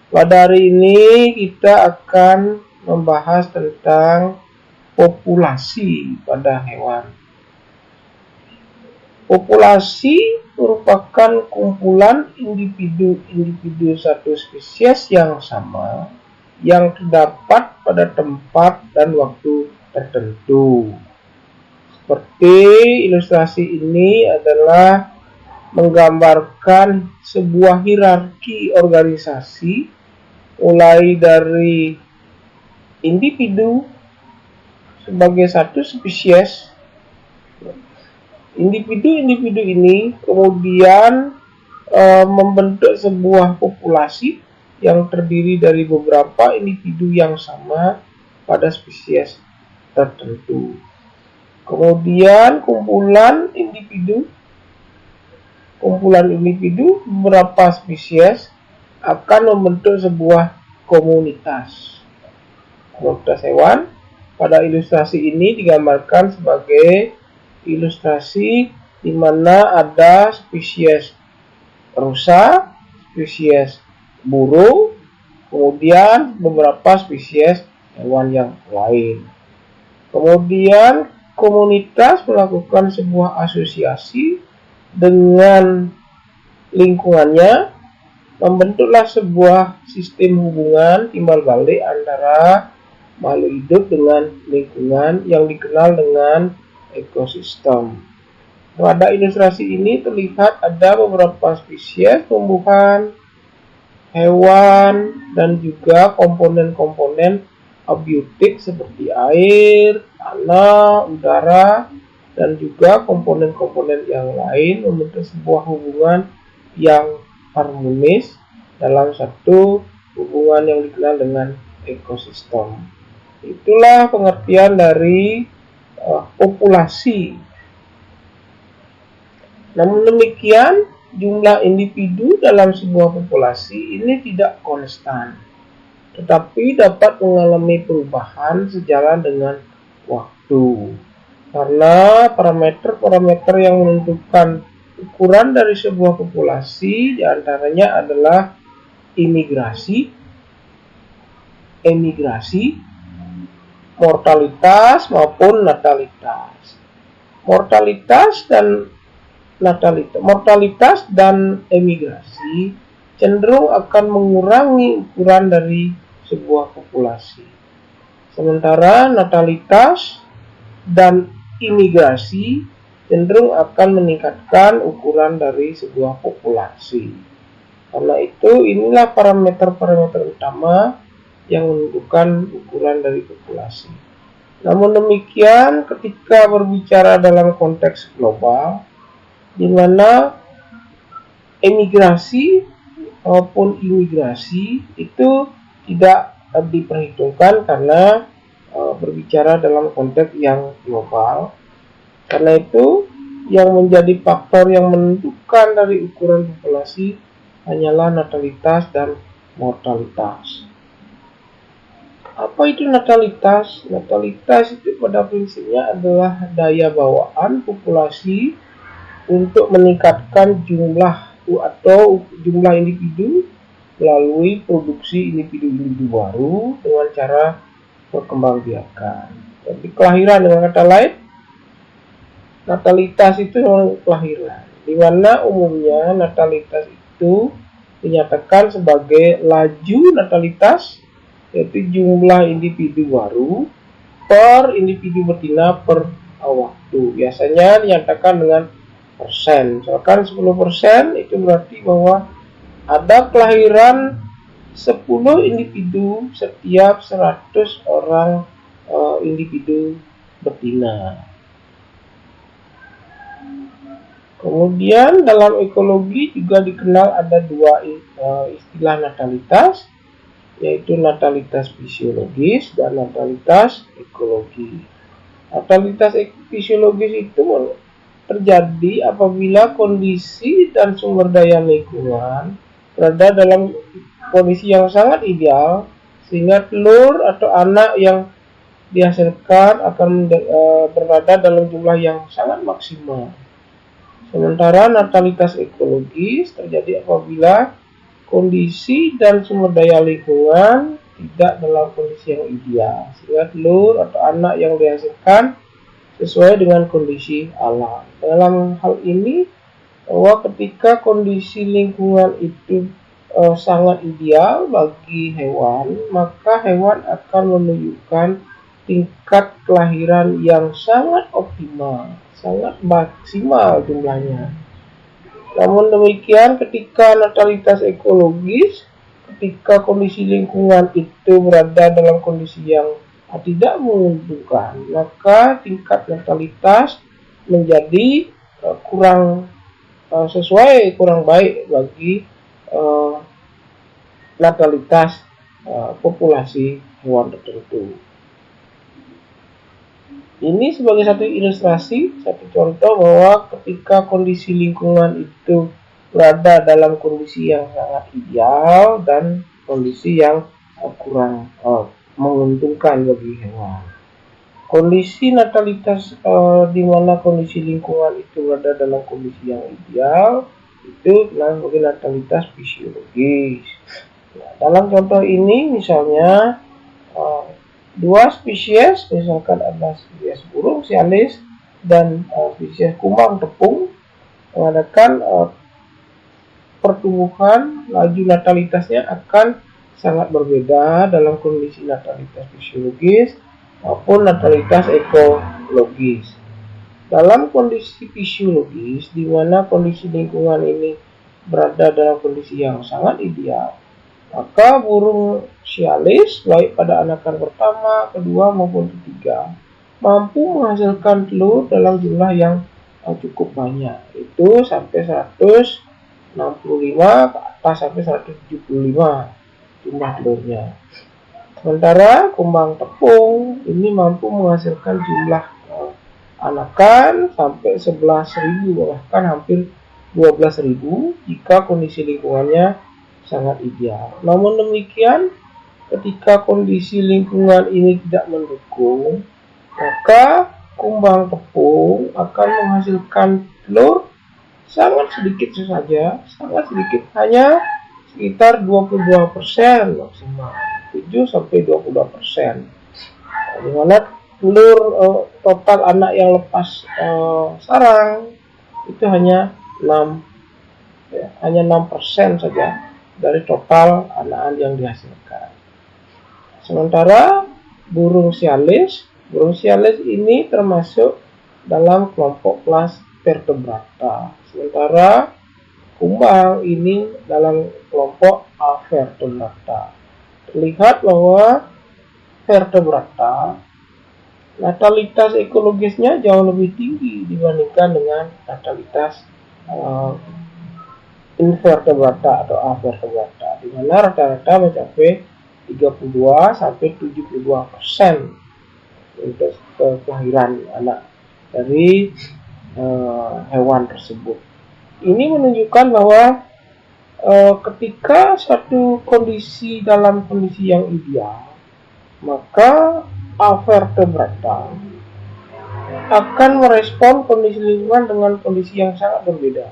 Pada hari ini kita akan membahas tentang populasi pada hewan. Populasi merupakan kumpulan individu-individu satu spesies yang sama yang terdapat pada tempat dan waktu tertentu. Seperti ilustrasi ini adalah menggambarkan sebuah hierarki organisasi mulai dari individu sebagai satu spesies. Individu-individu ini kemudian membentuk sebuah populasi yang terdiri dari beberapa individu yang sama pada spesies tertentu. Kemudian kumpulan individu beberapa spesies akan membentuk sebuah komunitas. Komunitas hewan pada ilustrasi ini digambarkan sebagai ilustrasi di mana ada spesies rusa, spesies burung, kemudian beberapa spesies hewan yang lain. Kemudian komunitas melakukan sebuah asosiasi dengan lingkungannya, membentuklah sebuah sistem hubungan timbal balik antara makhluk hidup dengan lingkungan yang dikenal dengan ekosistem. Pada ilustrasi ini terlihat ada beberapa spesies tumbuhan, hewan, dan juga komponen-komponen abiotik seperti air, tanah, udara, dan juga komponen-komponen yang lain membentuk sebuah hubungan yang harmonis dalam satu hubungan yang dikenal dengan ekosistem. Itulah pengertian dari populasi. Namun demikian, jumlah individu dalam sebuah populasi ini tidak konstan, tetapi dapat mengalami perubahan sejalan dengan waktu. Karena parameter-parameter yang menentukan ukuran dari sebuah populasi diantaranya adalah emigrasi, mortalitas maupun natalitas. Mortalitas dan emigrasi cenderung akan mengurangi ukuran dari sebuah populasi. Sementara natalitas dan imigrasi cenderung akan meningkatkan ukuran dari sebuah populasi. Karena itu, inilah parameter-parameter utama yang menentukan ukuran dari populasi. Namun demikian, ketika berbicara dalam konteks global, di mana emigrasi maupun imigrasi itu tidak diperhitungkan karena berbicara dalam konteks yang global. Karena itu, yang menjadi faktor yang menentukan dari ukuran populasi hanyalah natalitas dan mortalitas. Apa itu natalitas? Natalitas itu pada prinsipnya adalah daya bawaan populasi untuk meningkatkan jumlah individu melalui produksi individu-individu baru dengan cara perkembangbiakan. Jadi kelahiran, dengan kata lain, natalitas itu memang kelahiran, di mana umumnya natalitas itu dinyatakan sebagai laju natalitas, yaitu jumlah individu baru per individu betina per waktu. Biasanya dinyatakan dengan persen. Misalkan 10% itu berarti bahwa ada kelahiran 10 individu setiap 100 orang individu betina. Kemudian dalam ekologi juga dikenal ada dua istilah natalitas, yaitu natalitas fisiologis dan natalitas ekologi. Natalitas fisiologis itu terjadi apabila kondisi dan sumber daya lingkungan berada dalam kondisi yang sangat ideal, sehingga telur atau anak yang dihasilkan akan berada dalam jumlah yang sangat maksimal. Sementara natalitas ekologis terjadi apabila kondisi dan sumber daya lingkungan tidak dalam kondisi yang ideal, sehingga telur atau anak yang dihasilkan sesuai dengan kondisi alam. Dalam hal ini, bahwa ketika kondisi lingkungan itu sangat ideal bagi hewan, maka hewan akan menunjukkan tingkat kelahiran yang sangat optimal, sangat maksimal jumlahnya. Namun demikian, ketika natalitas ekologis, ketika kondisi lingkungan itu berada dalam kondisi yang tidak menguntungkan, maka tingkat natalitas menjadi kurang sesuai, kurang baik bagi natalitas populasi hewan tertentu. Ini sebagai satu ilustrasi, satu contoh bahwa ketika kondisi lingkungan itu berada dalam kondisi yang sangat ideal dan kondisi yang kurang menguntungkan bagi hewan. Kondisi natalitas di mana kondisi lingkungan itu berada dalam kondisi yang ideal itu sebagai natalitas fisiologis. Nah, dalam contoh ini misalnya dua spesies, misalkan ada spesies burung sialis dan spesies kumbang tepung, mengadakan pertumbuhan, laju natalitasnya akan sangat berbeda dalam kondisi natalitas fisiologis maupun natalitas ekologis. Dalam kondisi fisiologis, di mana kondisi lingkungan ini berada dalam kondisi yang sangat ideal, maka burung sialis baik pada anakan pertama, kedua maupun ketiga mampu menghasilkan telur dalam jumlah yang cukup banyak, itu sampai 165 ke atas sampai 175 jumlah telurnya. Sementara kumbang tepung ini mampu menghasilkan jumlah anakan sampai 11.000 bahkan hampir 12.000 jika kondisi lingkungannya sangat ideal. Namun demikian, ketika kondisi lingkungan ini tidak mendukung, maka kumbang tepung akan menghasilkan telur sangat sedikit saja, sangat sedikit, hanya sekitar 22% maksimal, 7-22%. Di mana telur total anak yang lepas sarang itu hanya 6% saja dari total anak yang dihasilkan. Sementara burung sialis ini termasuk dalam kelompok kelas vertebrata. Sementara kumbang ini dalam kelompok avertebrata. Terlihat bahwa vertebrata natalitas ekologisnya jauh lebih tinggi dibandingkan dengan natalitas invertebrata atau avertebrata, di mana rata-rata mencapai 32-72% untuk kelahiran anak dari hewan tersebut. Ini menunjukkan bahwa ketika satu kondisi dalam kondisi yang ideal, maka avertebrata akan merespon kondisi lingkungan dengan kondisi yang sangat berbeda.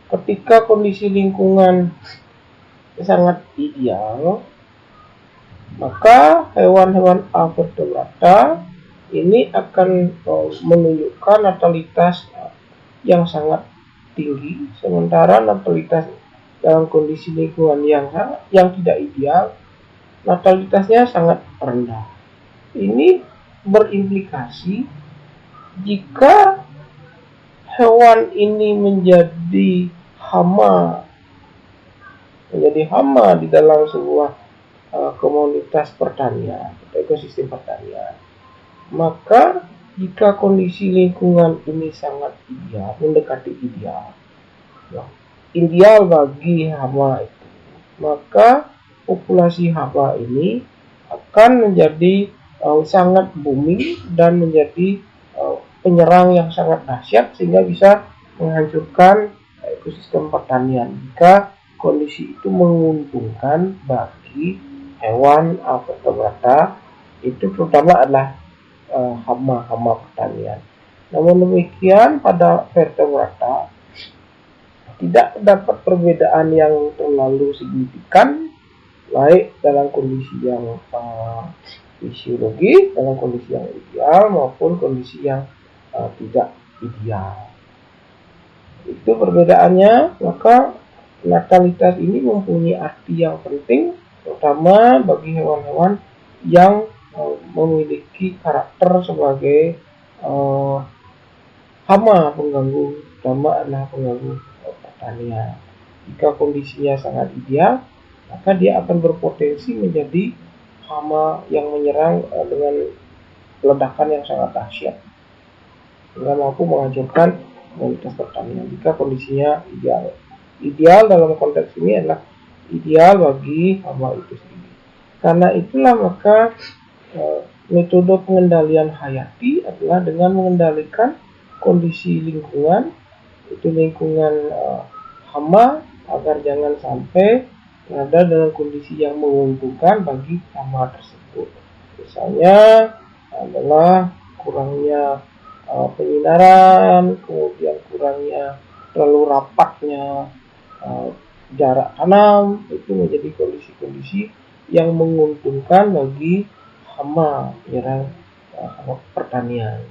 Ketika kondisi lingkungan sangat ideal, maka hewan-hewan avertebrata ini akan menunjukkan natalitas yang sangat tinggi, sementara natalitas dalam kondisi lingkungan yang tidak ideal, natalitasnya sangat rendah. Ini berimplikasi jika hewan ini menjadi hama di dalam sebuah komunitas pertanian atau ekosistem pertanian, maka jika kondisi lingkungan ini sangat ideal, mendekati ideal bagi hama itu, maka populasi hama ini akan menjadi sangat booming dan menjadi penyerang yang sangat dahsyat sehingga bisa menghancurkan ekosistem pertanian jika kondisi itu menguntungkan bagi hewan vertebrata, itu terutama adalah hama pertanian. Namun demikian, pada vertebrata tidak terdapat perbedaan yang terlalu signifikan, baik dalam kondisi yang fisiologis, dalam kondisi yang ideal maupun kondisi yang tidak ideal. Itu perbedaannya. Maka natalitas ini mempunyai arti yang penting, terutama bagi hewan-hewan yang memiliki karakter sebagai hama pengganggu, utama adalah pengganggu pertanian. Jika kondisinya sangat ideal, maka dia akan berpotensi menjadi hama yang menyerang dengan ledakan yang sangat dahsyat, sehingga mampu menghancurkan kualitas pertanian. Jika kondisinya ideal, ideal dalam konteks ini adalah ideal bagi hama itu sendiri. Karena itulah maka metode pengendalian hayati adalah dengan mengendalikan kondisi lingkungan, itu lingkungan hama, agar jangan sampai berada dalam kondisi yang menguntungkan bagi hama tersebut. Misalnya adalah kurangnya penyinaran, kemudian kurangnya terlalu rapatnya jarak tanam, itu menjadi kondisi-kondisi yang menguntungkan bagi hama penyerang pertanian.